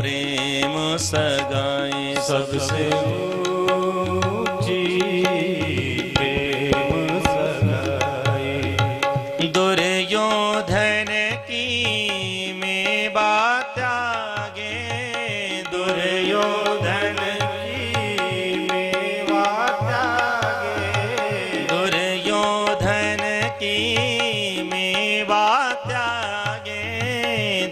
प्रेम सगाई सबसे ऊंची प्रेम सगाई। दुर्योधन की मेवा त्यागे, दुर्योधन की मेवा त्यागे, दुर्योधन की मेवा त्यागे,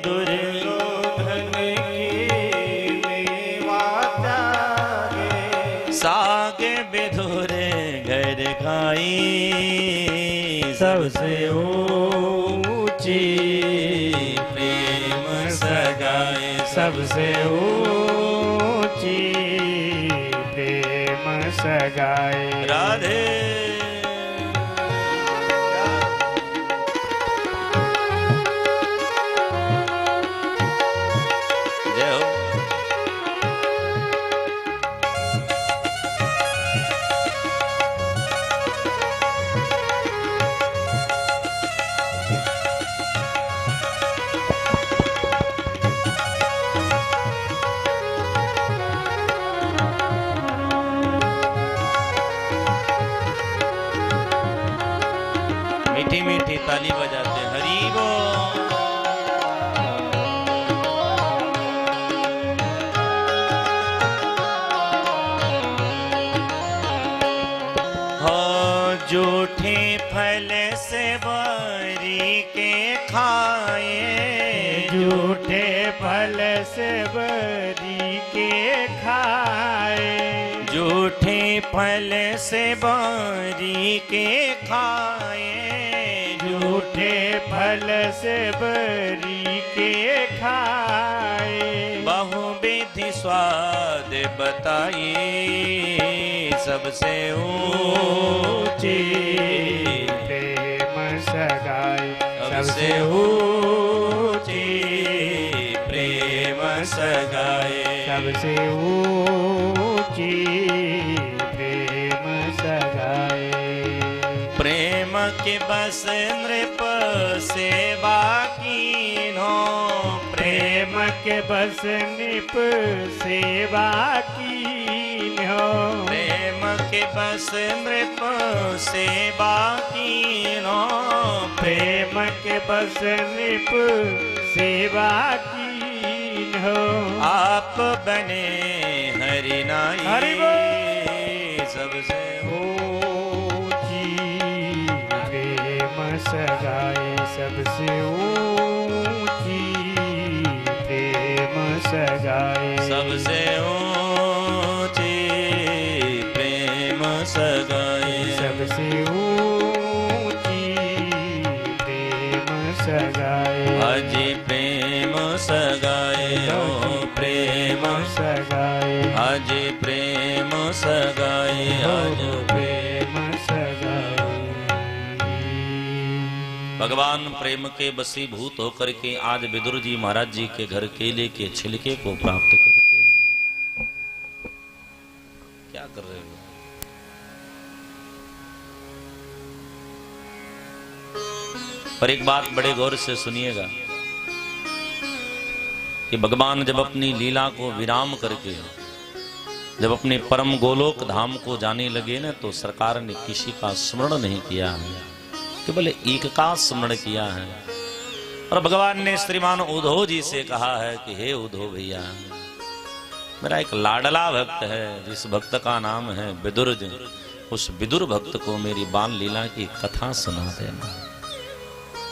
दुर्योधन की मेवा त्यागे। साग विधुर घर खाई सबसे ऊंची प्रेम सगाई सबसे ऊंची प्रेम सगाई। राधे जय हो। मीठी मीठी ताली बजाते हरि बोल। हो जूठे फल से बरी के खाए, झूठे फल से बरी के खाए, जूठे फल से बरी के खाए, झूठे फल से बरी के खाए। बहुविधि स्वाद बताइए सबसे ऊंची प्रेम सगाई सबसे ऊंची प्रेम सगाई। सबसे ऊंची प्रेम सगाई। प्रेम के बस नृप सेवा कीन्हो, प्रेम के बस निप सेवा कीन्हो, प्रेम के बस नृप सेवा कीन्हो, प्रेम के बस निप सेवा कीन्हो। आप बने हरि नाई हरि बोल। सबसे ऊंची प्रेम सगाई सबसे ऊंची प्रेम सगाई। सबसे ऊंची प्रेम सगाई। सबसे ऊंची प्रेम सगाई। हाजी प्रेम सगाई हो प्रेम सगाई। हाजी प्रेम सगाई आज प्रेम सगाई। भगवान प्रेम के बसीभूत होकर के आज विदुर जी महाराज जी के घर केले के छिलके को प्राप्त करते हैं। क्या कर रहे हो? पर एक बात बड़े गौर से सुनिएगा कि भगवान जब अपनी लीला को विराम करके जब अपने परम गोलोक धाम को जाने लगे ना, तो सरकार ने किसी का स्मरण नहीं किया है, केवल एक का स्मरण किया है। और भगवान ने श्रीमान उद्धव जी से कहा है कि हे उद्धव भैया, मेरा एक लाडला भक्त है जिस भक्त का नाम है विदुर, उस विदुर भक्त को मेरी बाल लीला की कथा सुना देना।